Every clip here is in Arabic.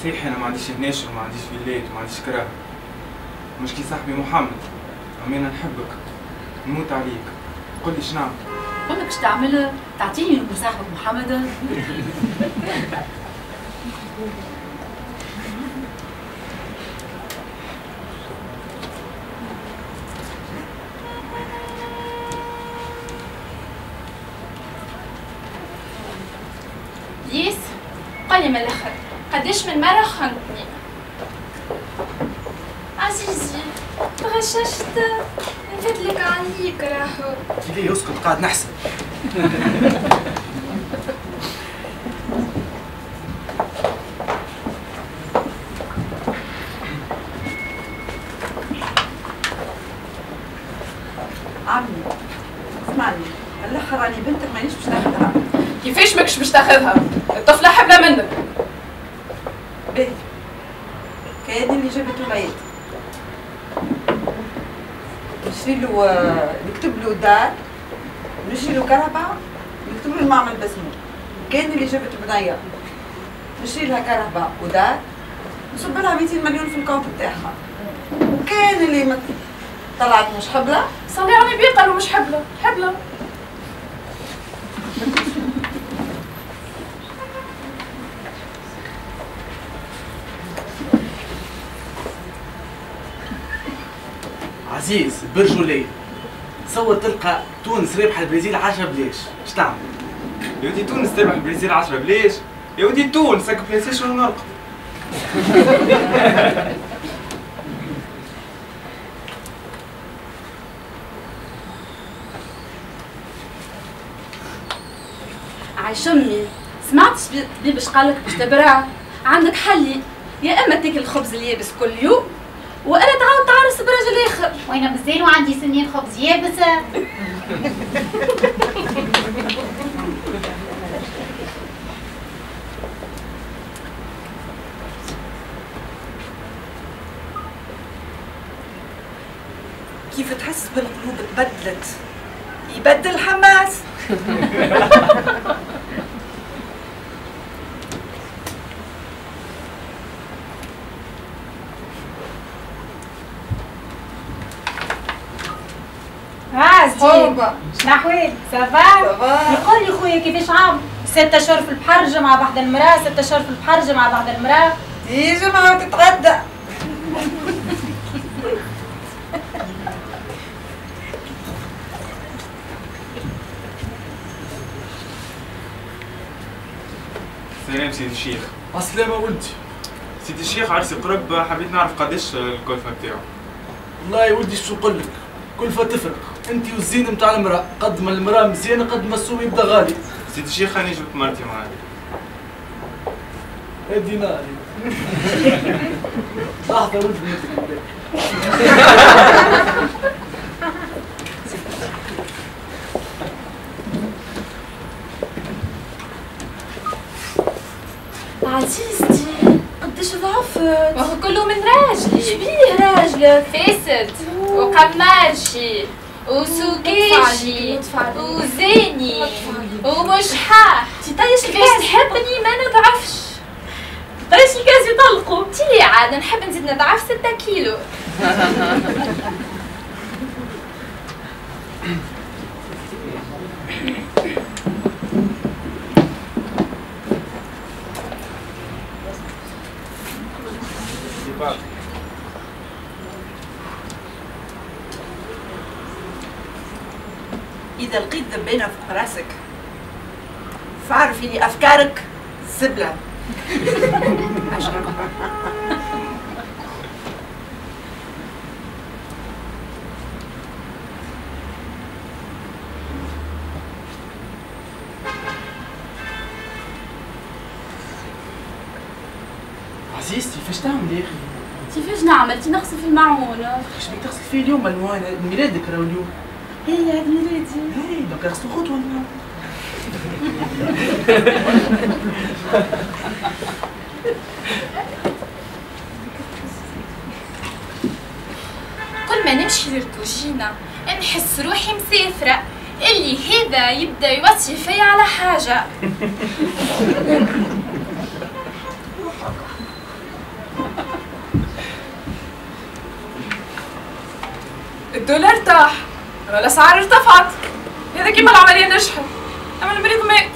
صحيح انا ما عنديش هناشر وما عنديش فيلات وما عنديش كراه، مش كي صاحبي محمد، اما انا نحبك نموت عليك، قل لي شنعمل؟ قول لك تعمل؟ تعطيني نمر صاحبك محمد؟ ياس قولي من الاخر قداش من مرة خنتني؟ عزيزي تغششت نفدلك عليك راهو. ليه اسكت قاعد نحسب. عمي اسمعني، الاخر راني بنتك مانيش باش ناخذها. كيفاش ماكش باش تاخذها؟ الطفلة حبلة منك. باهي كاين اللي جابته العيد نشري له نكتب له دار، نشري له كهرباء، نكتب له المعمل باسمه. كاين اللي جابت بنيه نشري لها كهرباء ودار، نصب لها 200 مليون في الكونت بتاعها. وكاين اللي طلعت مش حبله، صلي على النبي قالوا مش حبلة، حبلة. عزيز برجولية تصور تلقى تونس رابحة البرازيل 10 بلاش، اش تعمل؟ يا ودي تونس تربح البرازيل 10 بلاش؟ يا ودي تونس هاك بلاي ستيشن ونرقد. عايش امي، سمعت طبيب اش قالك باش تبرع؟ عندك حلي، يا اما تاكل الخبز اليابس كل يوم وانا تعاود تعرس براجل اخر. وانا بالزين وعندي سنين خبز يابسه. كيف تحس بالقلوب تبدلت، يبدل حماس. عزتي شنحوالك؟ سافا؟ يقول لي خويا كيفاش عام؟ 6 اشهر في البحرجه مع بعض المراه، 6 اشهر في البحرجه مع بعض المراه. تيجي معاه تتغدى. سلام سيدي الشيخ. عالسلامة ولدي. سيدي الشيخ عرسي قرب، حبيت نعرف قداش الكلفة بتاعه. والله يا ولدي شو نقول لك؟ كلفة تفرق، انت والزين نتاع المرأة، قد ما المرأة مزيانة قد ما السوق يبدا غالي. سيدي الشيخ أنا جبت مرتي معايا. هادي ناري. لحظة ولدي بنتك. عزيزتي قداش ضعفت؟ ما هو كله من راجلي. شبيه راجلك؟ فاسد وقماشي وسوكيجي وزاني ومشحاح. انتي طيش كيفاش الكاس؟ تحبني ما نضعفش. طيش الكاس يطلقوا. انتي لي عاد نحب نزيد نضعف 6 كيلو. إذا لقيت ذبانة في راسك فاعرف إني أفكارك زبلة. عزيزتي فاش تعمل يا اخي؟ كيفاش نعمل؟ انتي نغسل في المعون. ايش بيك تغسل فيه اليوم؟ الموان ميلادك راهو اليوم. هي عيد ميلادي. اي دوك غسلوا خطوة اليوم. كل ما نمشي للكوجينة نحس روحي مسافرة، اللي هذا يبدا يوصي فيا على حاجة. الدولار ارتاح، اما الاسعار ارتفعت. هذا كيما العمليه نجحت اما المريض مات.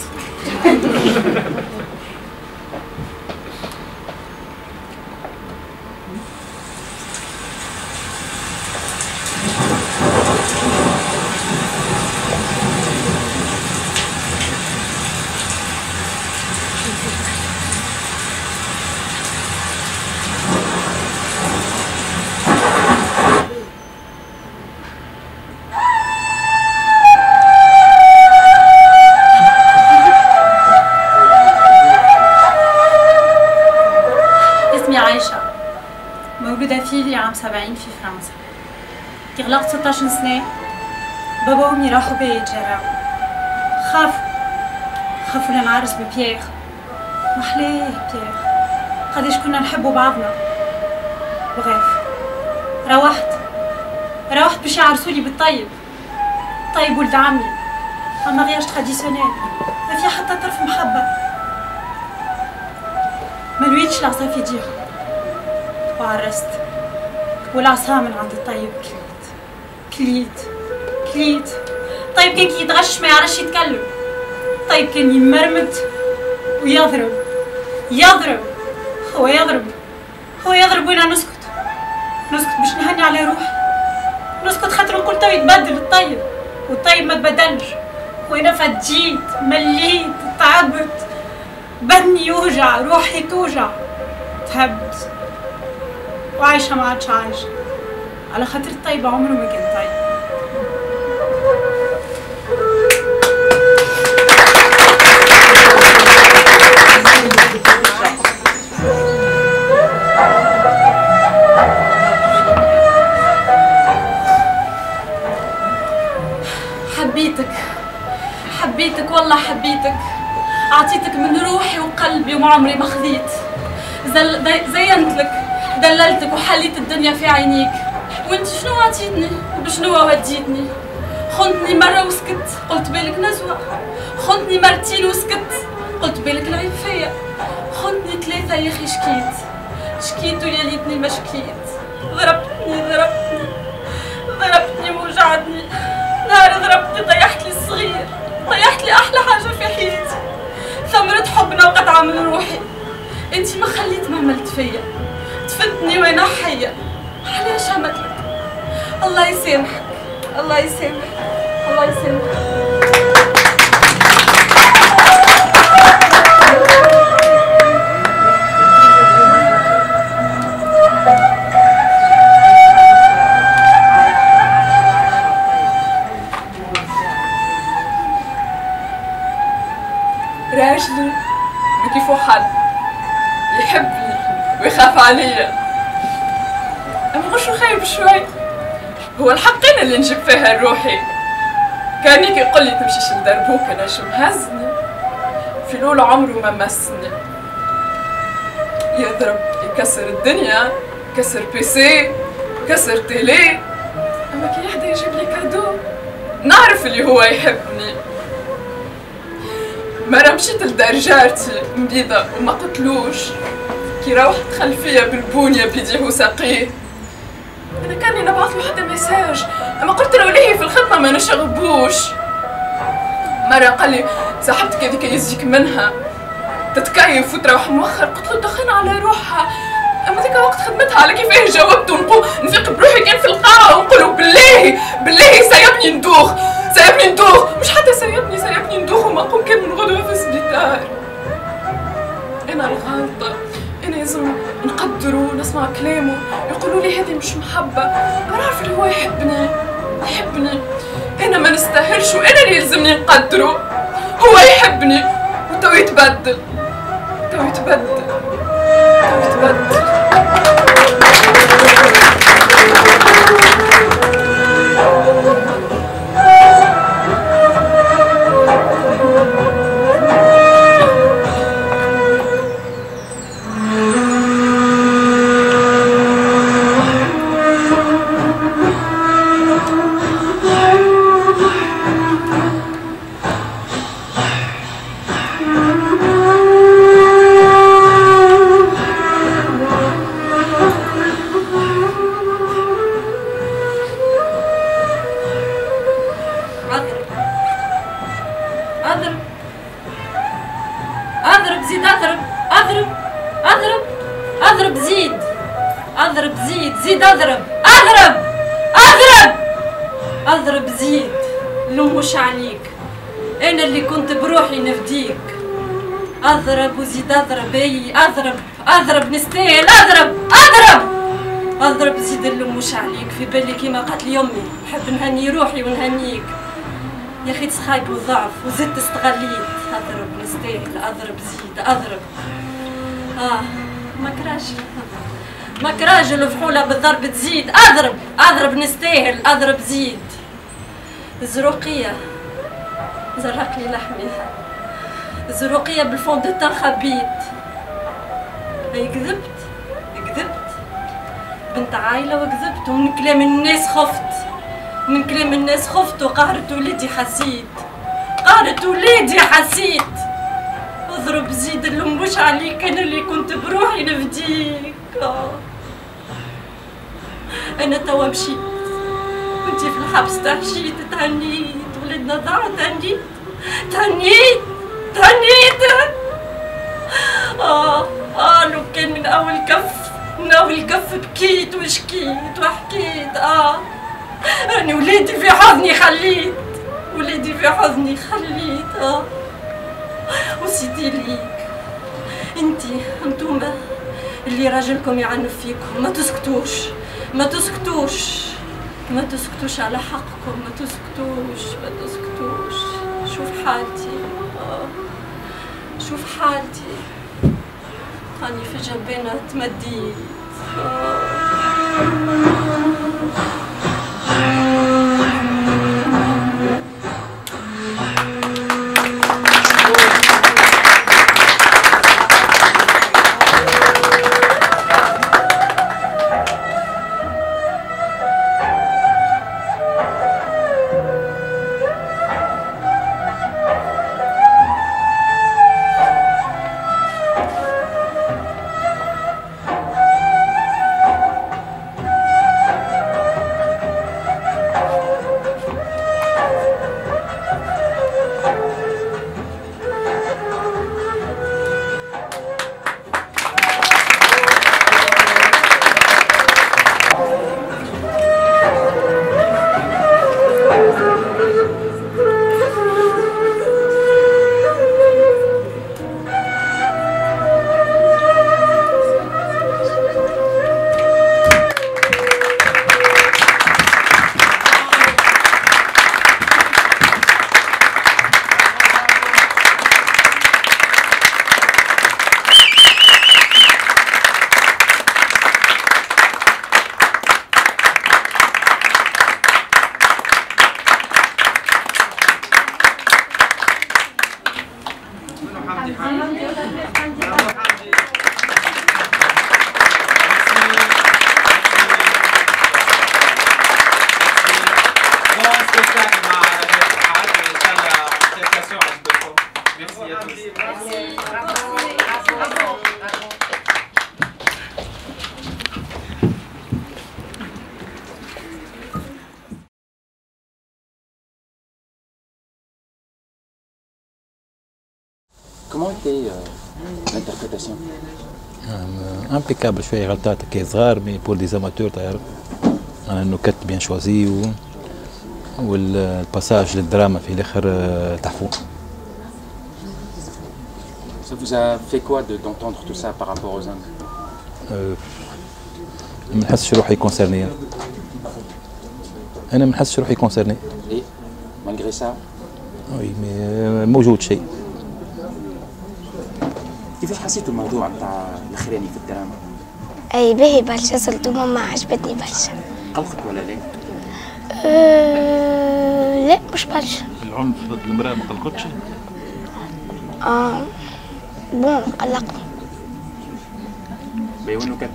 فيلي عام 70 في فرنسا. كي غلقت 16 سنة بابا وامي راحوا بيا يتجرعوا. خافوا لنعرس ببيير. محلاه بيير، قديش كنا نحبوا بعضنا. بغيف روحت باش يعرسولي بالطيب. طيب ولد عمي، اما غياج تراديسيونيل ما فيها حتى طرف محبة. ما لويتش العصا في يديهم وعرست، والعصا من عند الطيب كليت. طيب كان كي يتغش ما يعرفش يتكلم. طيب كان يمرمد ويضرب. هو يضرب وانا نسكت باش نهني على روحي. نسكت خاطر نقول تو يتبدل الطيب، والطيب ما تبدلش. وانا فجيت مليت تعبت، بدني يوجع، روحي توجع، تعبت وعايشة ما عادش عايشة على خاطر الطيب عمره ما كان طيب. حبيتك والله حبيتك، أعطيتك من روحي وقلبي وما عمري ما خذيت. زينتلك دللتك وحليت الدنيا في عينيك، وانت شنو عطيتني وبشنو وديتني؟ خنتني مرة وسكت قلت بالك نزوة، خنتني مرتين وسكت قلت بالك العيب فيا، خنتني ثلاثة يا أخي شكيت ويا ليتني ما شكيت. ضربتني ووجعتني، نهار ضربتني طيحت لي الصغير، طيحت لي أحلى حاجة في حياتي، ثمرة حبنا وقطعة من روحي. انتي ما خليت ما عملت فيا، دفنتني وانا حية. علاش عملتلك؟ الله يسامحك. راجلي بكيفو حد يحبني ويخاف عليا، اما مش خايب شوي. هو الحقين اللي نجيب فيها روحي. كان يجي يقول لي تمشيش لدربوك، انا شو مهزني في لول عمره ما مسني. يضرب يكسر الدنيا، كسر بيسي، كسر تيلي، اما كي يحدا يجيب لي كادو نعرف اللي هو يحبني. مرة مشيت لدار جارتي مريضة وما قلتلوش، كي روحت خلفية بالبونية بيديه وساقيه. انا كاني نبعث له حتى ميساج، اما قلت له ليه في الخدمة ما نشغبوش. مرة قال لي صاحبتك هذيك يزيك منها تتكيف وتروح مؤخر، قلت له دخن على روحها. اما ذيك وقت خدمتها على كيفاه جاوبت، ونقول نفيق بروحي كان في القاعة ونقول بالله سيبني ندوخ، مش حتى سيبني ندوخ، وما قوم كان من غدوة في السبيطار. انا الغلطة، انا لازم نقدره ونسمع كلامه. يقولوا لي هذه مش محبة، انا عارفة اللي هو يحبني. انا ما نستاهلش، وانا اللي يلزمني نقدره. هو يحبني وتو يتبدل. اضرب زيد، اضرب زيد، زيد اضرب، اضرب اضرب اضرب زيد. لومش عليك، انا اللي كنت بروحي نفديك. اضرب وزيد اضرب، اي اضرب اضرب نستاهل، اضرب اضرب اضرب زيد. اللومش عليك، في بالي كيما قالت لي امي نحب نهني روحي ونهنيك. يا اخي تسخايب وضعف وزدت استغليت. اضرب نستاهل، اضرب زيد اضرب. ماك راجل وفحوله بالضرب تزيد. اضرب اضرب نستاهل، اضرب زيد. الزروقيه زرق لي لحميها، الزروقيه بالفون دو تان خبيت. اي كذبت بنت عايله وكذبت، ومن كلام الناس خفت، من كلام الناس خفت، وقهرت وليدي حسيت، قهرت وليدي حسيت. اضرب زيد اللومش عليك، انا اللي كنت بروحي نفديك. انا توا مشيت وانتي في الحبس تحشيت، تهنيت ولدنا ضاع، تهنيت لو كان من اول كف بكيت وشكيت وحكيت. راني وليدي في حضني خليت، وليدي في حضني خليت. وسيدي ليك انتوما اللي راجلكم يعنف فيكم، ما تسكتوش على حقكم، ما تسكتوش. شوف حالتي راني في جنبنا تمديت. Comment était l'interprétation? امبيكابل. شويه غلطات كي صغار، مي بور دي زاماتور تعرف انا النكت بيان شوازي والباساج للدراما في الاخر تحفون. Ça vous a fait quoi d'entendre tout ça par rapport aux Indes? ما نحسش روحي كونسيرني، انا ما نحسش روحي كونسيرني. Et malgré ça؟ وي مي موجود شيء. كيفاش حسيتوا الموضوع نتاع الاخراني في الدراما؟ اي باهي برشا، صرتو ماما عجبتني برشا. قلقت ولا لا؟ لا مش برشا. العنف ضد المرأة ما قلقتش؟ بون قلقني. باهي والنكت؟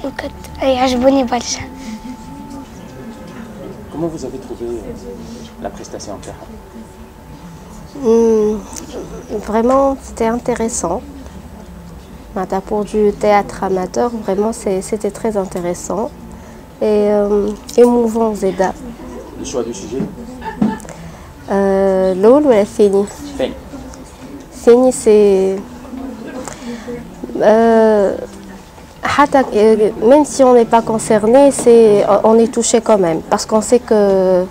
نكت اي عجبوني برشا. Comment vous avez trouvé la prestation نتاعها؟ Vraiment, c'était intéressant. Pour du théâtre amateur, vraiment, c'était très intéressant et émouvant, Zeda. Le choix du sujet? L'Oul ou la Féni? Féni. Féni, c'est même si on n'est pas concerné, on est touché quand même. Parce qu'on sait que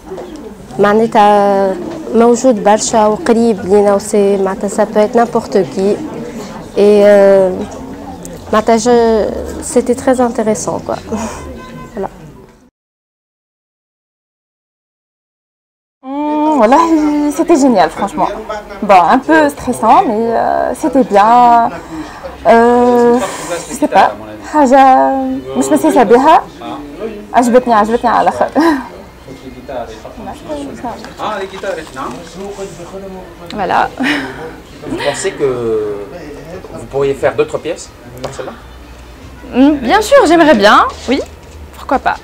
موجود برشا وقريب لينا ça peut être n'importe qui. Et c'était très intéressant, quoi. Voilà. Voilà, c'était génial, franchement. Bon, un peu stressant, mais c'était bien. Je sais pas. حاجة مش مسيسة بها. عجبتني على الآخر. Voilà. Vous pensez que vous pourriez faire d'autres pièces comme celle-là? Bien sûr, j'aimerais bien, oui. Pourquoi pas?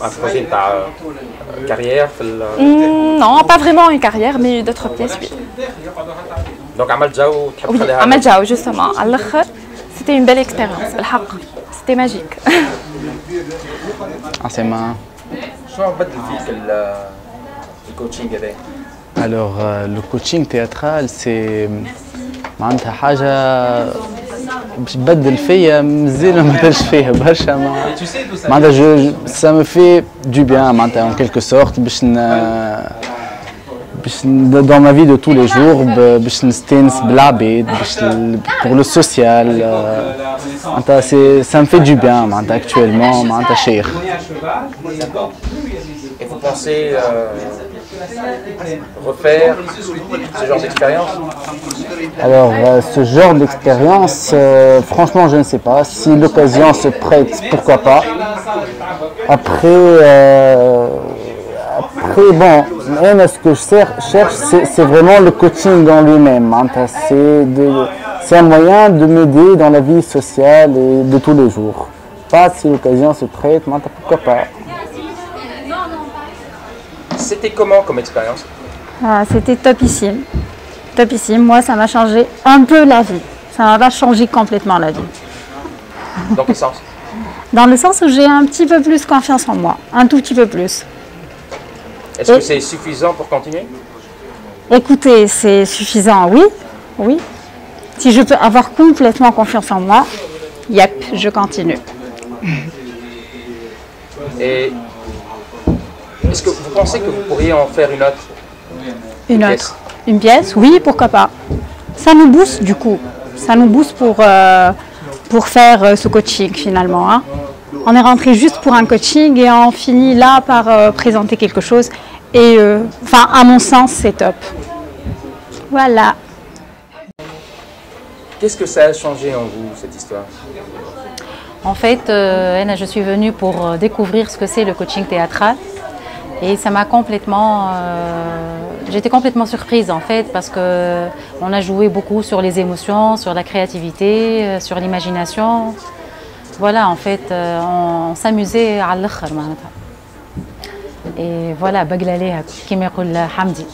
un projet de carrière? Non, pas vraiment une carrière, mais d'autres pièces, oui. Donc Amal Djao, oui, Amal Djao, justement. À l'autre, c'était une belle expérience. C'était magique. Alors, le coaching théâtral, c'est معناتها حاجة باش تبدل فيا مازال ما بدلش فيها برشا معناتها ça me fait du bien معناتها en quelque sorte باش dans ma vie de tous les jours باش نستانس بالعباد باش pour le social معناتها ça me fait du bien معناتها actuellement معناتها شيخ. Et vous pensez refaire ce genre d'expérience? Alors, ce genre d'expérience, franchement, je ne sais pas. Si l'occasion se prête, pourquoi pas. Après, bon, ce que je cherche, c'est vraiment le coaching en lui-même. C'est un moyen de m'aider dans la vie sociale et de tous les jours. Pas si l'occasion se prête, pourquoi pas. C'était comment comme expérience? C'était topissime. Topissime. Moi, ça m'a changé un peu la vie. Ça m'a pas changé complètement la vie. Dans quel sens? Dans le sens où j'ai un petit peu plus confiance en moi. Un tout petit peu plus. Est-ce que c'est suffisant pour continuer? Écoutez, c'est suffisant, oui. Oui. Si je peux avoir complètement confiance en moi, yep, je continue. Et est-ce que vous pensez que vous pourriez en faire une autre? Une pièce, oui, pourquoi pas. Ça nous booste du coup. Ça nous booste pour faire ce coaching finalement. Hein. On est rentré juste pour un coaching et on finit là par présenter quelque chose. Et à mon sens, c'est top. Voilà. Qu'est-ce que ça a changé en vous, cette histoire? En fait, je suis venue pour découvrir ce que c'est le coaching théâtral. Et ça m'a complètement... j'étais complètement surprise en fait parce qu'on a joué beaucoup sur les émotions, sur la créativité, sur l'imagination. Voilà, en fait, on s'amusait à l'autre. Et voilà, baglalé, comme يقول Hamdi.